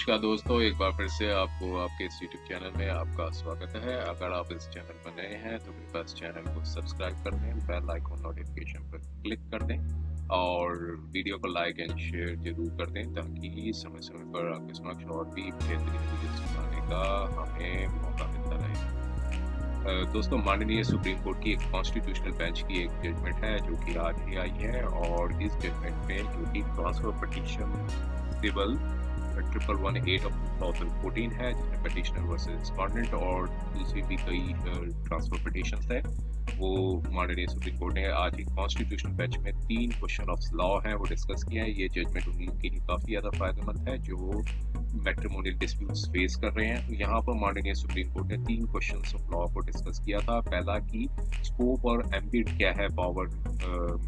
नमस्कार दोस्तों, एक बार फिर से आपको आपके इस यूट्यूब चैनल में आपका स्वागत है। अगर आप इस चैनल पर नए हैं तो कृपया इस चैनल को सब्सक्राइब कर दें, बेल आइकन नोटिफिकेशन पर क्लिक कर दें और वीडियो को लाइक एंड शेयर ज़रूर कर दें ताकि समय-समय पर आपके समक्ष और भी बेहतरीन वीडियोज़ बनाने का हमें मौका मिलता रहे। दोस्तों, माननीय सुप्रीम कोर्ट की एक कॉन्स्टिट्यूशनल बेंच की एक जजमेंट है जो कि आज ही आई है और इस जजमेंट में जो कि ट्रांसफर पिटीशन सिविल 1118 ऑफ 2014 है जिसमें पिटिशनर वर्सेस रिस्पोंडेंट और दूसरी भी कई ट्रांसफर पिटिशंस है। वो माननीय सुप्रीम कोर्ट ने आज एक कॉन्स्टिट्यूशनल बेंच में 3 क्वेश्चन ऑफ लॉ है वो डिस्कस किया है। ये जजमेंट उनके लिए काफ़ी ज़्यादा फायदेमंद है जो मैट्रिमोनियल डिस्प्यूट्स फेस कर रहे हैं। तो यहाँ पर माननीय सुप्रीम कोर्ट ने 3 क्वेश्चंस ऑफ लॉ को डिस्कस किया था। पहला कि स्कोप और एम्बिट क्या है पावर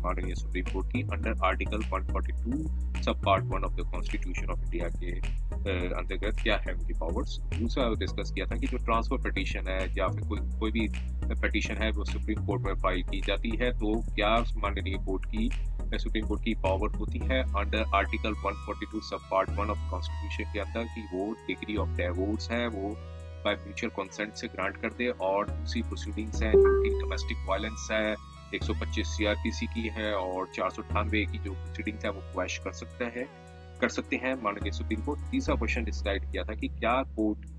माननीय सुप्रीम कोर्ट की under article 142 sub part 1 of the constitution of India के अंतर्गत क्या है उनकी पावर्स। दूसरा डिस्कस किया था कि जो ट्रांसफर पिटीशन है या फिर कोई भी पिटीशन है वो सुप्रीम कोर्ट में फाइल की जाती है तो क्या माननीय कोर्ट की सुप्रीम कोर्ट की पावर होती है under article 142 sub part 1 of constitution के अंदर कि वो डिग्री ऑफ डिवोर्स है वो बाय म्यूचुअल कंसेंट से ग्रांट कर दे और दूसरी प्रोसीडिंग्स हैं जो कि डोमेस्टिक वायलेंस है 125 सीआरपीसी की है और 498 की जो प्रोसीडिंग्स है वो क्वैश कर सकते हैं माननीय सुप्रीम कोर्ट। तीसरा क्वेश्चन डिसाइड किया था कि क्या कोर्ट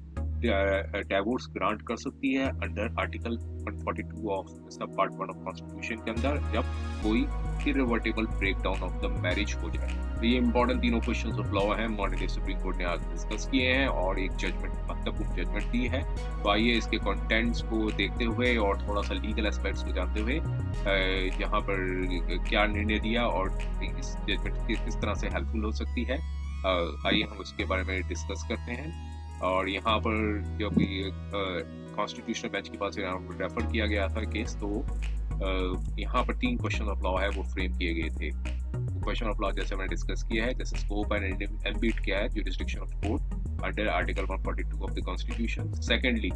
डिवोर्स ग्रांट कर सकती है अंडर आर्टिकल 142 ऑफ सब पार्ट 1 ऑफ कॉन्स्टिट्यूशन के अंदर जब कोई इरिवर्टेबल ब्रेकडाउन ऑफ द मैरिज हो जाए। तो ये इंपॉर्टेंट तीनों क्वेश्चंस ऑफ लॉ हैं माननीय सुप्रीम कोर्ट ने आज डिस्कस किए हैं और एक जजमेंट महत्वपूर्ण जजमेंट दी है। तो आइए इसके कंटेंट्स को देखते हुए और थोड़ा सा लीगल एस्पेक्ट्स को जानते हुए यहाँ पर क्या निर्णय दिया और इस जजमेंट किस तरह से हेल्पफुल हो सकती है आइए हम उसके बारे में डिस्कस करते हैं। और यहाँ पर जब कॉन्स्टिट्यूशनल बेंच के पास रेफर किया गया था केस तो यहाँ पर 3 क्वेश्चन ऑफ लॉ है वो फ्रेम किए गए थे। क्वेश्चन ऑफ लॉ जैसे मैंने डिस्कस किया है जैसे स्कोप एंड एम्बिट क्या है jurisdiction of court under article 142 of the constitution. Secondly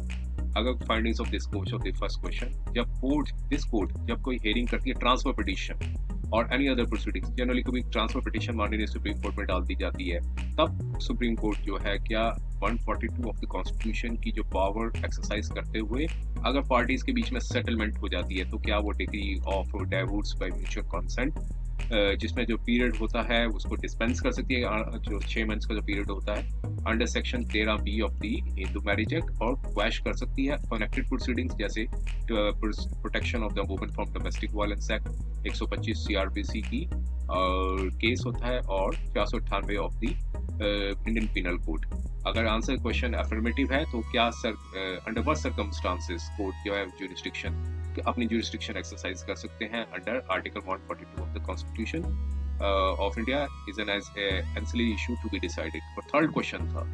अगर findings of this of the first question जब कोर्ट जब कोई हेयरिंग करती है ट्रांसफर पिटीशन और एनी अदर प्रोसीडिंग्स जनरली कोई ट्रांसफर पिटीशन माननीय सुप्रीम कोर्ट में डाल दी जाती है तब सुप्रीम कोर्ट जो है क्या 142 ऑफ द कॉन्स्टिट्यूशन की जो पावर एक्सरसाइज करते हुए अगर पार्टीज के बीच में सेटलमेंट हो जाती है तो क्या वो degree of divorce by mutual consent जिसमें जो पीरियड होता है उसको डिस्पेंस कर सकती है जो 6 मंथ्स का जो पीरियड होता है under section 13B of the Hindu marriage act और क्वैश कर सकती है कनेक्टेड प्रोसीडिंग्स जैसे protection of the women from domestic violence act 125 CrPC की केस होता है और 498 of the Indian penal code. अगर आंसर क्वेश्चन अफर्मेटिव है तो क्या अंडर व्हाट सर्कमस्टांसेस कोर्ट जो है जुरिस्डिक्शन अपनी जुरिस्डिक्शन एक्सरसाइज कर सकते हैं under article 142 of the constitution of India is an ancillary issue to be decided. और थर्ड क्वेश्चन था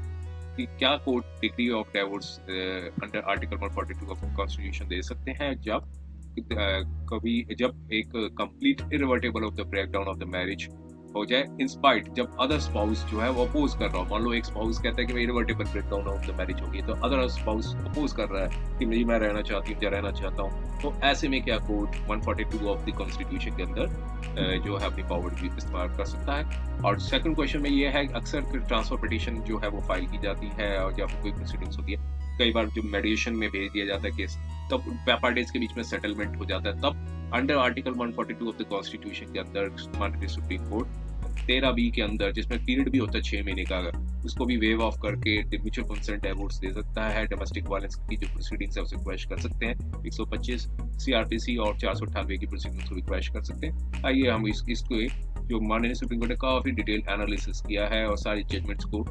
कि क्या court degree of divorce under article 142 of the constitution दे सकते हैं जब एक complete irretrievable of the breakdown of the marriage हो जाए इंस्पाइट जब अदर स्पाउस जो है वो अपोज कर रहा हो। मान लो एक स्पाउस कहता है कि इरिवर्टेबल ब्रेकडाउन ऑफ द मैरिज होगी तो अदर स्पाउस अपोज कर रहा है कि मैं रहना चाहती हूँ या रहना चाहता हूँ तो ऐसे में क्या कोर्ट 142 ऑफ द कॉन्स्टिट्यूशन के अंदर जो है अपनी पावर भी इस्तेमाल कर सकता है। और सेकंड क्वेश्चन में ये है अक्सर ट्रांसफर पिटीशन जो है वो फाइल की जाती है और या फिर कोई प्रोसीडिंग्स होती है कई बार जो मेडिएशन में भेज दिया जाता है केस तब पार्टीज के बीच में सेटलमेंट हो जाता है तब under article 142 of the constitution के अंदर माननीय सुप्रीम कोर्ट 13B के अंदर जिसमें पीरियड भी होता है 6 महीने का उसको भी वेव ऑफ करके म्यूचुअल कंसेंट डिवोर्स दे सकता है। डोमेस्टिक वायलेंस की जो प्रोसीडिंग्स है उसे क्वैश कर सकते हैं 125 सीआरपीसी और 498 की प्रोसीडिंग्स को भी क्वैश कर सकते हैं। आइए हम इसको जो माननीय सुप्रीम कोर्ट ने काफी डिटेल एनालिसिस किया है और सारी जजमेंट्स को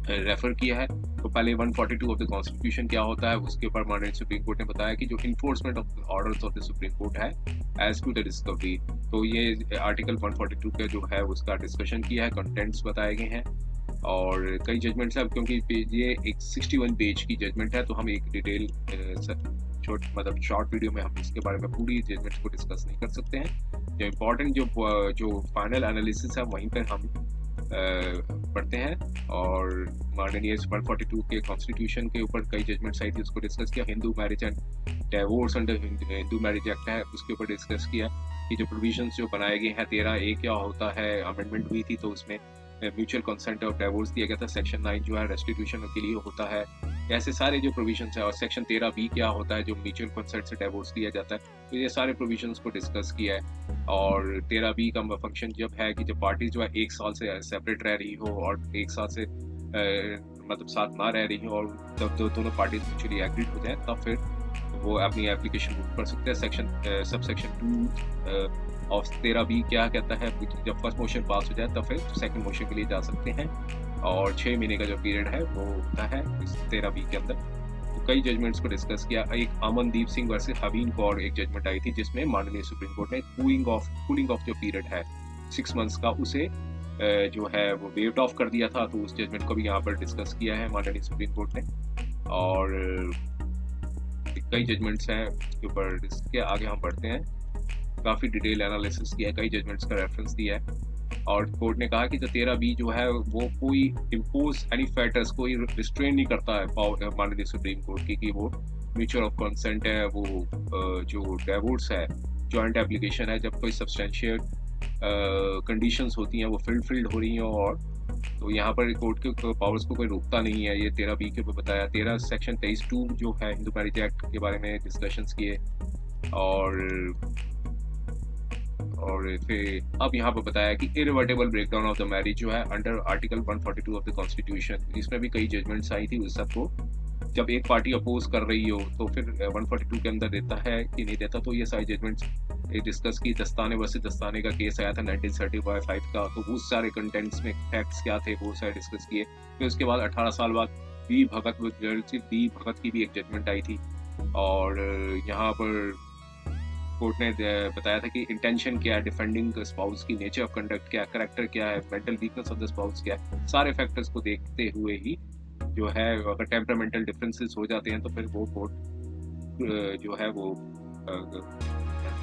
रेफर किया है। तो पहले 142 ऑफ द कॉन्स्टिट्यूशन क्या होता है उसके ऊपर माननीय सुप्रीम कोर्ट ने बताया कि जो enforcement of orders of the supreme court है एज टू द डिस्कवरी तो ये आर्टिकल 142 का जो है उसका डिस्कशन किया है कंटेंट्स बताए गए हैं और कई जजमेंट्स है क्योंकि ये एक 61 पेज की जजमेंट है तो हम एक डिटेल शॉर्ट वीडियो में हम इसके बारे में पूरी जजमेंट्स को डिस्कस नहीं कर सकते हैं। जो इम्पोर्टेंट जो फाइनल एनालिसिस है वहीं पर हम पढ़ते हैं और माननीय 142 के कॉन्स्टिट्यूशन के ऊपर कई जजमेंट्स आई थी उसको डिस्कस किया। Hindu marriage and divorce under Hindu marriage act है उसके ऊपर डिस्कस किया कि जो प्रोविजंस जो बनाए गए हैं 13A क्या होता है अमेंडमेंट हुई थी तो उसमें म्यूचुअल कंसेंट ऑफ डिवोर्स दिया गया था। सेक्शन 9 जो है रेस्टिट्यूशन के लिए होता है। ऐसे सारे जो प्रोविजंस है, और सेक्शन 13B क्या होता है जो म्यूचुअल कंसेंट से डिवोर्स दिया जाता है। तो ये सारे प्रोविजंस को डिस्कस किया है। और 13B का फंक्शन जब है कि जब पार्टी जो है 1 साल से सेपरेट रह रही हो और 1 साल से मतलब साथ ना रह रही हो, और तब दोनों पार्टीज म्यूचुअली एग्रीड हो जाए, तब फिर वो अपनी एप्लीकेशन मूव कर सकते हैं। सब सेक्शन 2 ऑफ 13B क्या कहता है, जब फर्स्ट मोशन पास हो जाए तब फिर सेकंड मोशन के लिए जा सकते हैं। और 6 महीने का जो पीरियड है वो होता है इस 13B के अंदर। तो कई जजमेंट्स को डिस्कस किया। एक अमनदीप सिंह वर्सेस हवीन कौर एक जजमेंट आई थी, जिसमें माननीय सुप्रीम कोर्ट ने कूलिंग ऑफ जो पीरियड है 6 मंथ्स का, उसे जो है वो वेव्ड ऑफ कर दिया था। तो उस जजमेंट को भी यहाँ पर डिस्कस किया है माननीय सुप्रीम कोर्ट ने। और कई जजमेंट्स हैं उसके ऊपर, इसके आगे हम बढ़ते हैं। काफ़ी डिटेल एनालिसिस किया है, कई जजमेंट्स का रेफरेंस दिया है। और कोर्ट ने कहा कि जो 13B जो है वो कोई इम्पोज एनी फैक्टर्स, कोई रिस्ट्रेन नहीं करता है माननीय सुप्रीम कोर्ट की, कि वो म्यूचुअल ऑफ कंसेंट है, वो जो डिवोर्स है, जॉइंट एप्लीकेशन है, जब कोई सब्सटेंशियल कंडीशंस होती हैं वो फिल्ड हो रही हैं। और तो यहाँ पर कोर्ट के पावर्स को कोई रोकता नहीं है। ये 13B के ऊपर बताया। 13 सेक्शन 23(2) जो है हिंदू मैरिज एक्ट के बारे में डिस्कशंस किए। और फिर अब यहाँ पर बताया कि इरिवर्टेबल ब्रेकडाउन ऑफ द मैरिज जो है under article 142 of the constitution, इसमें भी कई जजमेंट्स आई थी। उस सबको जब एक पार्टी अपोज कर रही हो तो फिर 142 के अंदर देता है कि नहीं देता। तो ये सारी जजमेंट्स डिस्कस की। दस्ताने वर्सेस दस्ताने का केस आया था 1935 का, तो उस सारे कंटेंट्स में फैक्ट्स क्या थे वो सारे डिस्कस किए। फिर उसके बाद 18 साल बाद बी भगत की भी एक जजमेंट आई थी। और यहाँ पर कोर्ट ने बताया था कि इंटेंशन क्या है, डिफेंडिंग स्पाउस की नेचर ऑफ कंडक्ट क्या है, करेक्टर क्या है, mental weakness of the spouse क्या है। सारे फैक्टर्स को देखते हुए ही जो है, अगर टेम्परामेंटल डिफरेंसेस हो जाते हैं तो फिर वो कोर्ट जो है वो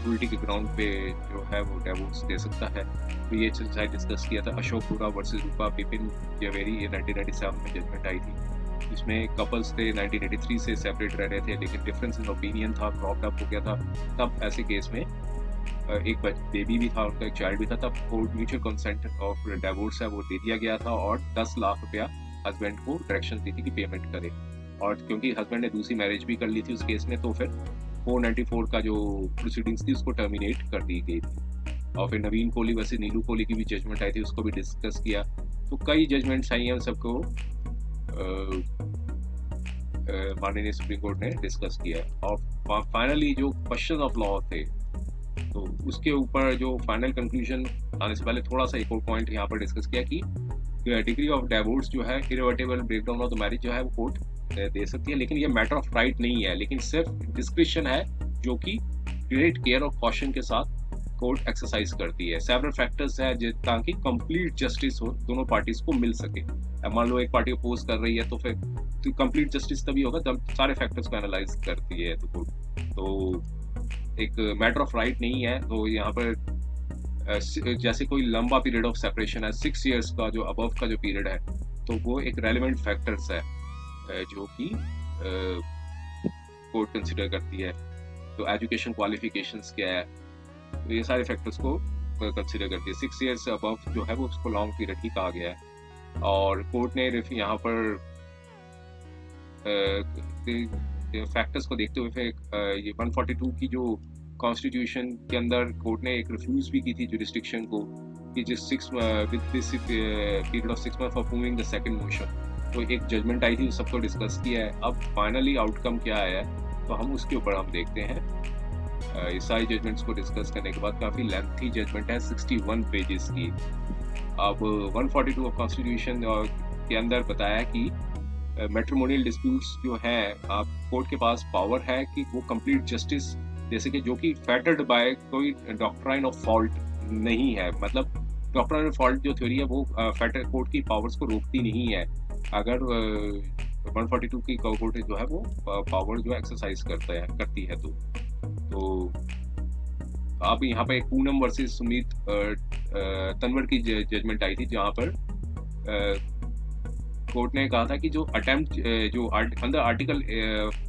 उल्टी के ग्राउंड पे जो है वो डिवोर्स दे सकता है। तो ये चीज़ डिस्कस किया था। अशोक पूरा वर्सेस रूपा बिपिन जवेरी, ये 1997 में जजमेंट आई थी। इसमें कपल्स थे 1983 से सेपरेट रह रहे थे, लेकिन डिफरेंस इन ओपिनियन था, क्रॉप्ड अप हो गया था। तब ऐसे केस में एक बेबी भी था, उनका एक चाइल्ड भी था, तब court mutual consent of divorce है वो दे दिया गया था। और 10 लाख रुपया हस्बैंड को डायरेक्शन दी थी कि पेमेंट करे। और क्योंकि हस्बैंड ने दूसरी मैरिज भी कर ली थी उस केस में, तो फिर 494 का जो प्रोसीडिंग्स थी उसको टर्मिनेट कर दी गई थी। और फिर नवीन कोहली वैसे नीलू कोहली की भी जजमेंट आई थी, उसको भी डिस्कस किया। तो कई जजमेंट्स आई हैं, उन सबको माननीय सुप्रीम कोर्ट ने डिस्कस किया। और फाइनली जो क्वेश्चन ऑफ लॉ थे, तो उसके ऊपर जो फाइनल कंक्लूजन आने से पहले थोड़ा सा एक और पॉइंट यहाँ पर डिस्कस किया कि डिग्री ऑफ डिवोर्स जो है, इरिवर्टेबल ब्रेकडाउन ऑफ द मैरिज जो है वो कोर्ट दे सकती है, लेकिन ये मैटर ऑफ राइट नहीं है, लेकिन सिर्फ डिस्क्रिप्शन है जो कि ग्रेट केयर और कॉशन के साथ कोर्ट एक्सरसाइज करती है। सेवरल फैक्टर्स है ताकि कंप्लीट जस्टिस हो, दोनों पार्टीज को मिल सके। मान लो एक पार्टी अपोज कर रही है तो फिर कंप्लीट जस्टिस तभी होगा जब सारे फैक्टर्स को एनालाइज करती है तो कोर्ट। तो एक मैटर ऑफ राइट नहीं है। तो यहाँ पर जैसे कोई लंबा पीरियड ऑफ सेपरेशन है 6 इयर्स का, जो अबव का जो पीरियड है, तो वो एक रेलेवेंट फैक्टर्स है जो कि कोर्ट कंसिडर करती है। तो एजुकेशन क्वालिफिकेशंस क्या है, तो ये सारे फैक्टर्स को कंसिडर करती है। 6 इयर्स से अबव जो है वो उसको लॉन्ग पीरियड ही कहा गया है। और कोर्ट ने यहाँ पर फैक्टर्स को देखते हुए फिर ये 142 की जो कॉन्स्टिट्यूशन के अंदर कोर्ट ने एक रिफ्यूज भी की थी जुरिस्डिक्शन को कि जिस period of 6 month for moving the second motion. तो एक जजमेंट आई थी, सबको डिस्कस किया है। अब फाइनली आउटकम क्या आया है तो हम उसके ऊपर हम देखते हैं। इस सारी जजमेंट्स को डिस्कस करने के बाद काफ़ी लेंथी जजमेंट है 61 पेजेस की। अब 142 ऑफ कॉन्स्टिट्यूशन के अंदर बताया कि मैट्रिमोनियल डिस्प्यूट्स जो हैं, आप कोर्ट के पास पावर है कि वो कंप्लीट जस्टिस, जैसे कि जो कि फैटर्ड बाय कोई डॉक्ट्राइन ऑफ फॉल्ट नहीं है, मतलब डॉक्ट्राइन ऑफ फॉल्ट जो थ्योरी है वो फैटर कोर्ट की पावर्स को रोकती नहीं है। अगर 142 की कोर्ट जो है वो पावर जो एक्सरसाइज करती है तो अब यहाँ पर एक पूनम वर्सेस सुमित तनवर की जजमेंट आई थी, जहाँ पर कोर्ट ने कहा था कि जो अटेम्प्ट जो अंदर आर्टिकल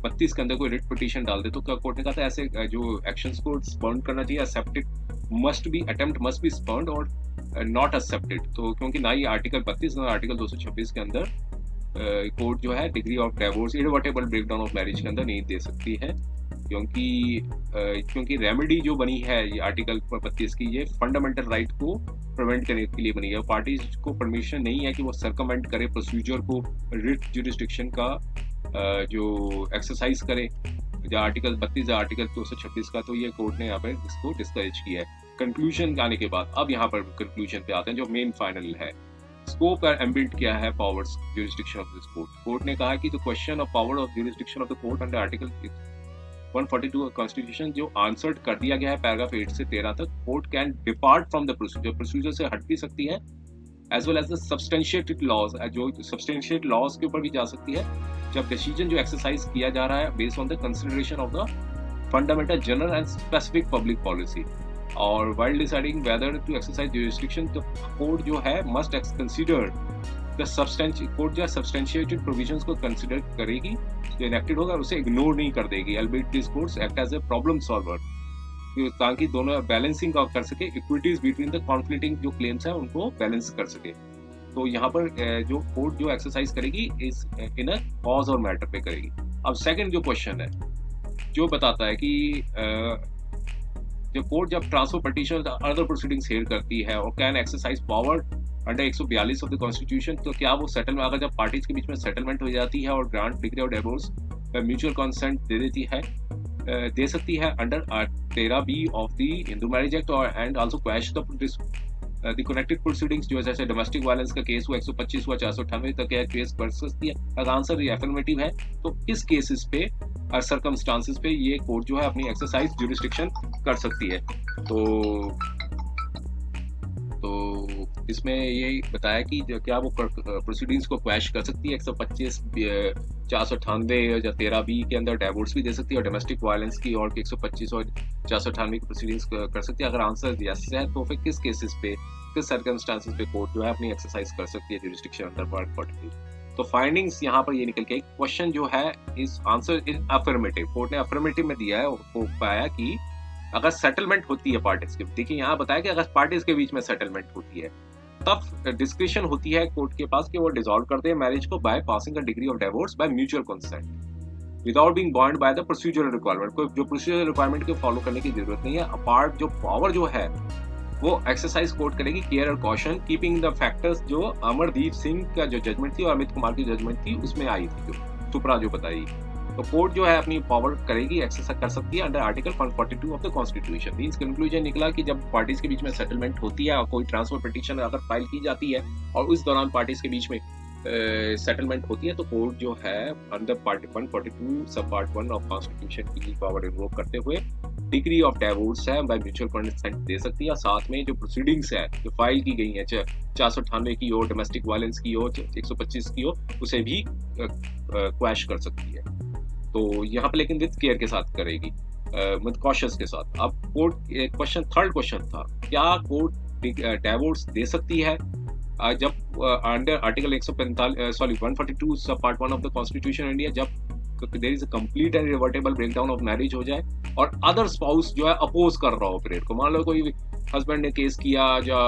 32 के अंदर कोई रिट पिटीशन डाल दे तो कोर्ट ने कहा था ऐसे जो एक्शंस को स्पॉन्ड करना चाहिए, accepted must be attempt must be स्पॉन्ड और नॉट एक्सेप्टेड। तो क्योंकि ना ही आर्टिकल 32 ना आर्टिकल 226 के अंदर कोर्ट जो है degree of divorce irreversible breakdown of marriage के अंदर नहीं दे सकती है, क्योंकि रेमेडी जो बनी है ये आर्टिकल 32 की, ये फंडामेंटल राइट को प्रिवेंट करने के लिए बनी है। पार्टीज को परमिशन नहीं है कि वो सर्कमेंट करे प्रोसीजर को, रिट जुरिस्डिक्शन का जो एक्सरसाइज करे, जो आर्टिकल 32 या आर्टिकल 226 का। तो ये कोर्ट ने यहाँ पर इसको डिस्करेज किया है। कंक्लूजन आने के बाद अब यहाँ पर कंक्लूजन पे आते हैं जो मेन फाइनल है। स्कोप और एम्बिट क्या है powers jurisdiction of this court. Court ने कहा कि the question of power of jurisdiction of the court under article 142 constitution जो आंसर्ड कर दिया गया है पैराग्राफ 8 से 13 तक। Court can depart from the procedure से हट भी सकती है, as well as the substantiated laws, जो सब्सटेंशिएट लॉज के ऊपर भी जा सकती है जब डिसीजन जो एक्सरसाइज किया जा रहा है based on the consideration of the fundamental general and specific public policy. और while deciding whether to exercise jurisdiction, तो कोर्ट जो है मस्ट कंसीडर द कोर्ट जो है सब्सटेंशिएटेड प्रोविजंस को कंसीडर करेगी, जो इनेक्टेड होगा उसे इग्नोर नहीं कर देगी। Albeit this courts act as a problem solver, ताकि दोनों बैलेंसिंग कर सके, इक्विटीज बिटवीन द कॉन्फ्लिक्टिंग जो क्लेम्स है उनको बैलेंस कर सके। तो यहाँ पर जो कोर्ट जो एक्सरसाइज करेगी इस इन अ कॉज और मैटर पे करेगी। अब सेकंड जो क्वेश्चन है जो बताता है कि जो कोर्ट जब transfer petition other proceedings hear करती है और can exercise power under 142 of the constitution, तो क्या वो सेटलमेंट, अगर जब पार्टीज के बीच में सेटलमेंट हो जाती है और grant degree of divorce mutual consent दे देती है, दे सकती है under 13B of the Hindu marriage act और and also quash the connected proceedings, जो जैसे डोमेस्टिक वायलेंस का केस हुआ 125 हुआ 498 तक यह केस बढ़ सकती है। अगर आंसर ये अफर्मेटिव है तो किस केसेस पे और सर्कमस्टांसेस पे ये कोर्ट जो है अपनी एक्सरसाइज ज्यूरिसडिक्शन कर सकती है। तो इसमें ये बताया कि क्या वो प्रोसीडिंग्स को क्वैश कर सकती है, 125 498 या 13B के अंदर डाइवोर्स भी दे सकती है और डोमेस्टिक वायलेंस की और 125 और 498 की प्रोसीडिंग्स कर सकती है। अगर आंसर यस है तो फिर किस केसेस पे, किस सर्कमस्टांसेस पे कोर्ट जो है अपनी एक्सरसाइज कर सकती है ज्यूरिसडिक्शन अंडर पार्ट 42। तो फाइंडिंग्स यहाँ पर ये निकल के क्वेश्चन जो है इस आंसर इन अफर्मेटिव, कोर्ट ने अफर्मेटिव में दिया है, वो पाया कि अगर सेटलमेंट होती है पार्टीज के, देखिए यहाँ बताया कि अगर पार्टीज के बीच में सेटलमेंट होती है तब डिस्क्रिशन होती है कोर्ट के पास कि वो डिसॉल्व कर दे मैरिज को by passing a degree of divorce by mutual consent without being bound by the procedural requirement. कोई जो प्रोसीजरल रिक्वायरमेंट को फॉलो करने की जरूरत नहीं है। अपार्ट जो पावर जो है वो एक्सरसाइज कोर्ट करेगी केयर और कॉशन कीपिंग द फैक्टर्स, जो अमरदीप सिंह का जो जजमेंट थी और अमित कुमार की जजमेंट थी उसमें आई थी, जो सुप्रा जो बताई। तो कोर्ट जो है अपनी पावर करेगी, एक्सरसाइज कर सकती है under article 142 of the constitution. Means conclusion निकला कि जब पार्टीज के बीच में सेटलमेंट होती है और कोई ट्रांसफर पिटीशन अगर फाइल की जाती है और उस दौरान पार्टीज के बीच में सेटलमेंट होती है तो कोर्ट जो है under part 142 sub part 1 of constitution की पावर इन्वोक करते हुए डिग्री ऑफ डिवोर्स है बाय म्यूचुअल कंसेंट दे सकती है। साथ में जो प्रोसीडिंग्स है जो फाइल की गई है 498 की हो, डोमेस्टिक वायलेंस की हो, 125 की हो, उसे भी क्वैश कर सकती है। तो यहाँ पे लेकिन विद केयर के साथ करेगी, विद कॉशियस के साथ। अब कोर्ट क्वेश्चन थर्ड क्वेश्चन था, क्या कोर्ट डिवोर्स दे सकती है जब under article 142 sub part 1 of the constitution India, जब there is a complete and retrievable breakdown of marriage हो जाए और अदर स्पाउस जो है अपोज कर रहा हो पीरियड को। मान लो कोई हस्बैंड ने केस किया या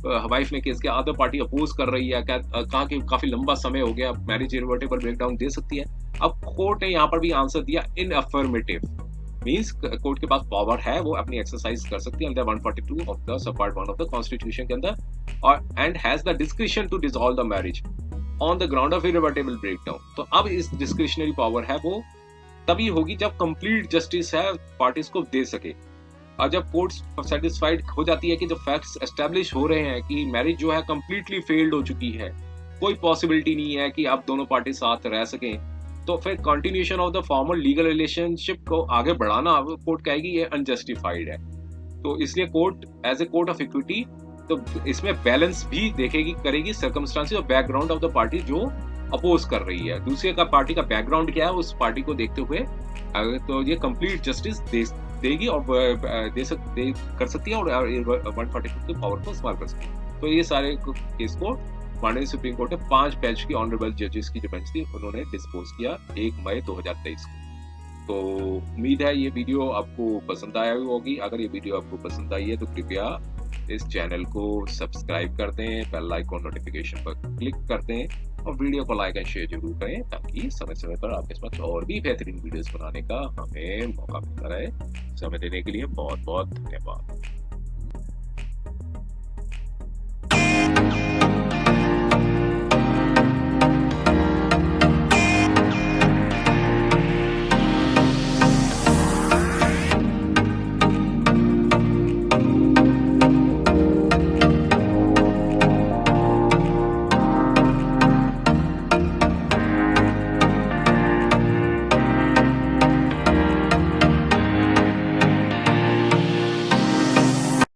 वाइफ ने केस किया, अदर पार्टी अपोज कर रही है, कहा कि काफी लंबा समय हो गया, मैरिज इररिवर्सिबल ब्रेकडाउन दे सकती है। अब कोर्ट ने यहाँ पर भी आंसर दिया इन अफर्मेटिव, मींस कोर्ट के पास पावर है, वो अपनी एक्सरसाइज कर सकती है under 142 of the sub part 1 of the constitution के अंदर, और and has the discretion to dissolve the marriage on the ground of irreversible breakdown. तो अब इस डिस्क्रिशनरी पावर है वो तभी होगी जब कंप्लीट जस्टिस है पार्टीज को दे सके, और जब कोर्ट सेटिस्फाइड हो जाती है कि जो फैक्ट्स एस्टेब्लिश हो रहे हैं कि मैरिज जो है कंप्लीटली फेल्ड हो चुकी है, कोई पॉसिबिलिटी नहीं है कि अब दोनों पार्टी साथ रह सकें, तो फिर continuation of the formal legal relationship को आगे बढ़ाना कोर्ट कहेगी ये अनजस्टिफाइड है। तो इसलिए court as a court of equity तो इसमें बैलेंस भी देखेगी, करेगी सर्कमस्टांसेस और बैकग्राउंड ऑफ द पार्टी जो अपोज कर रही है, दूसरे का पार्टी का बैकग्राउंड क्या है उस पार्टी को देखते हुए तो ये कंप्लीट जस्टिस देगी और कर सकती है और 142 की पावर को इस्तेमाल कर सकती है। तो ये सारे केस को माननीय सुप्रीम कोर्ट ने 5 बेंच की ऑनरेबल जजेस की जो बेंच थी उन्होंने डिस्पोज किया 1 मई 2023 को। तो उम्मीद है ये वीडियो आपको पसंद आई होगी। अगर ये वीडियो आपको पसंद आई है तो कृपया इस चैनल को सब्सक्राइब कर दें, बेल आइकन नोटिफिकेशन पर क्लिक कर दें और वीडियो को लाइक एंड शेयर जरूर करें ताकि समय समय पर आपके पास और भी बेहतरीन वीडियोस बनाने का हमें मौका मिलता रहे। समय देने के लिए बहुत बहुत धन्यवाद।